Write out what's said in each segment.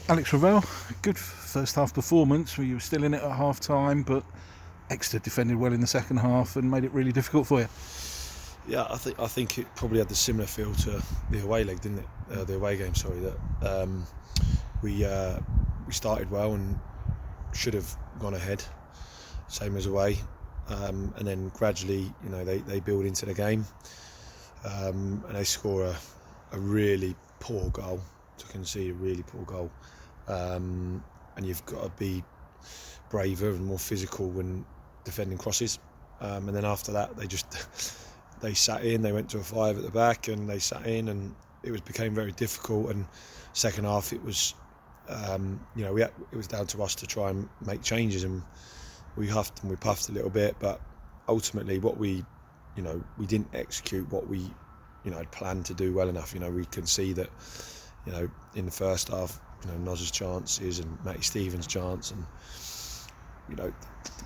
Alex Revell, good first half performance where you were still in it at half time, but Exeter defended well in the second half and made it really difficult for you. Yeah, I think it probably had the similar feel to the away leg, didn't it? The away game, sorry. That we started well and should have gone ahead, same as away, and then gradually, they build into the game, and they score a really poor goal. To concede a really poor goal, and you've got to be braver and more physical when defending crosses. And then after that, they sat in. They went to a 5 at the back, and they sat in, and it became very difficult. And second half, it was, it was down to us to try and make changes, and we huffed and we puffed a little bit. But ultimately, what we didn't execute what we, had planned to do well enough. We can see that, in the first half, Noz's chances and Matty Stevens' chance, and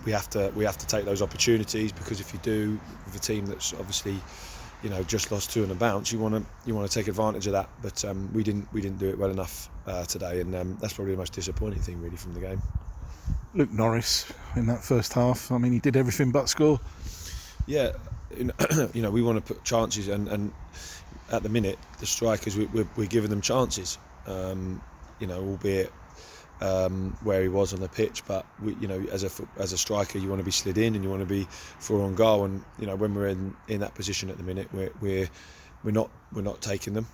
we have to take those opportunities, because if you do, with a team that's obviously just lost 2 on the bounce, you want to take advantage of that. But we didn't do it well enough today, and that's probably the most disappointing thing really from the game. Luke Norris in that first half, I mean, he did everything but score. Yeah, we want to put chances, and at the minute the strikers, we're giving them chances, albeit where he was on the pitch. But as a striker, you want to be slid in and you want to be for on goal. And when we're in that position at the minute, we're not taking them.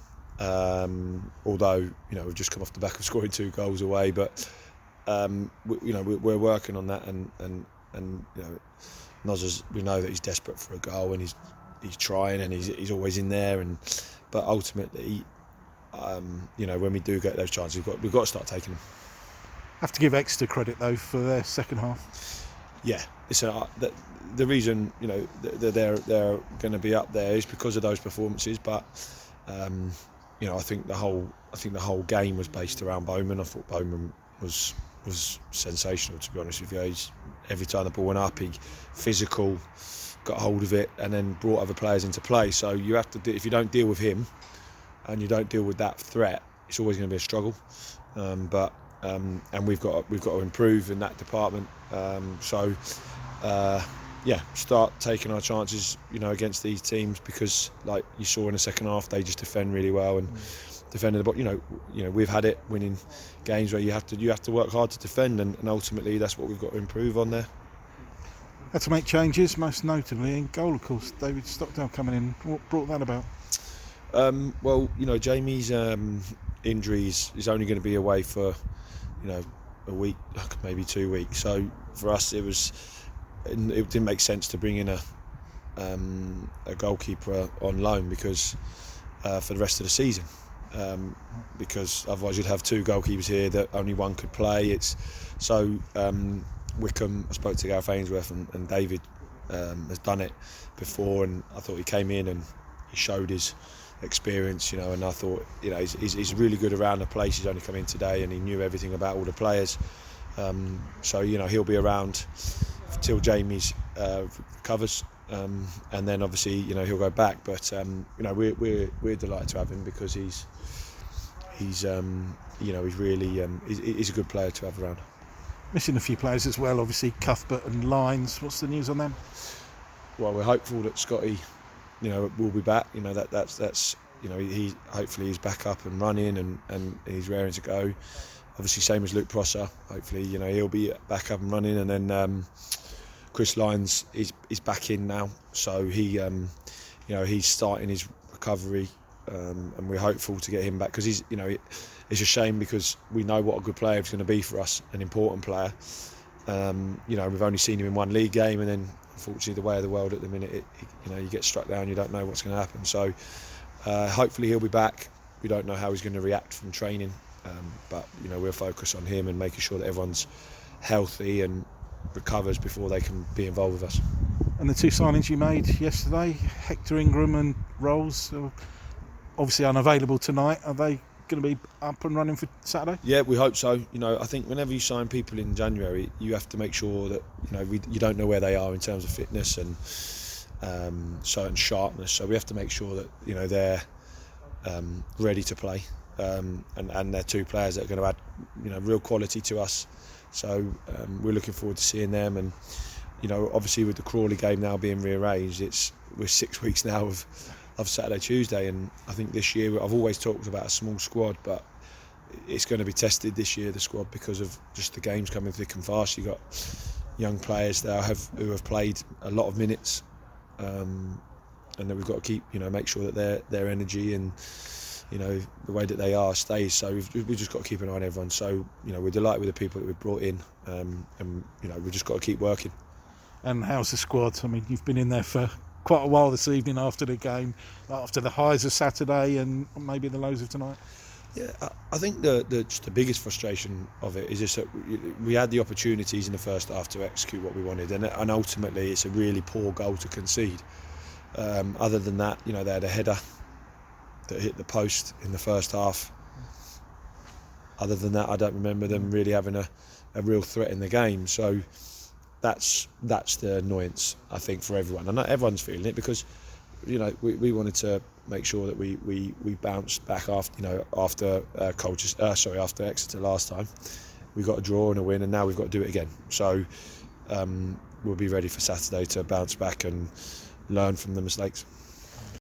Although we've just come off the back of scoring 2 goals away, but we're working on that. And Noz, we know that he's desperate for a goal, and he's trying, and he's always in there. But ultimately, when we do get those chances, we've got to start taking them. Have to give Exeter credit though for their second half. Yeah, it's the reason that they're going to be up there is because of those performances. But I think the whole game was based around Bowman. I thought Bowman was sensational, to be honest with you. Every time the ball went up, he physical, got hold of it, and then brought other players into play. So you have to if you don't deal with him, and you don't deal with that threat, it's always going to be a struggle. And we've got to improve in that department. Start taking our chances, against these teams, because like you saw in the second half, they just defend really well and defended the ball. We've had it winning games where you have to work hard to defend, and ultimately that's what we've got to improve on there. Had to make changes, most notably in goal, of course. David Stockdale coming in. What brought that about? Jamie's injury is only going to be away for a week, maybe 2 weeks. So for us, it didn't make sense to bring in a goalkeeper on loan, because for the rest of the season, because otherwise you'd have 2 goalkeepers here that only one could play. Wickham, I spoke to Gareth Ainsworth, and David has done it before, and I thought he came in and he showed his experience, and I thought, he's really good around the place. He's only come in today and he knew everything about all the players. He'll be around till Jamie's recovers, and then obviously he'll go back. But we're delighted to have him, because he's really he's a good player to have around. Missing a few players as well, obviously Cuthbert and Lines. What's the news on them? Well, we're hopeful that Scotty will be back. That's he hopefully he's back up and running, and he's raring to go. Obviously, same as Luke Prosser. Hopefully, he'll be back up and running. And then Chris Lyons is back in now, so he's starting his recovery, and we're hopeful to get him back, because he's it's a shame, because we know what a good player he's going to be for us, an important player. We've only seen him in 1 league game, and then unfortunately the way of the world at the minute, you get struck down, you don't know what's going to happen. So hopefully he'll be back. We don't know how he's going to react from training, but we'll focus on him and making sure that everyone's healthy and recovers before they can be involved with us. And the 2 signings you made yesterday, Hector Ingram and Rolls, obviously unavailable tonight. Are they going to be up and running for Saturday? Yeah, we hope so. I think whenever you sign people in January, you have to make sure that you don't know where they are in terms of fitness and certain sharpness. So we have to make sure that they're ready to play. and they're two players that are going to add real quality to us. So we're looking forward to seeing them. And obviously with the Crawley game now being rearranged, we're 6 weeks now of Saturday, Tuesday, and I think this year I've always talked about a small squad, but it's going to be tested this year, the squad, because of just the games coming thick and fast. You've got young players there who have played a lot of minutes, and that we've got to keep make sure that their energy and the way that they are stays. So we've just got to keep an eye on everyone. So we're delighted with the people that we've brought in, and we've just got to keep working. And how's the squad? I mean, you've been in there for quite a while this evening after the game, after the highs of Saturday and maybe the lows of tonight. Yeah, I think just the biggest frustration of it is just that we had the opportunities in the first half to execute what we wanted, and ultimately it's a really poor goal to concede. Other than that, they had a header that hit the post in the first half. Other than that, I don't remember them really having a real threat in the game. So that's the annoyance, I think, for everyone. And not everyone's feeling it, because we wanted to make sure that we bounced back after Exeter last time. We got a draw and a win, and now we've got to do it again. So we'll be ready for Saturday to bounce back and learn from the mistakes.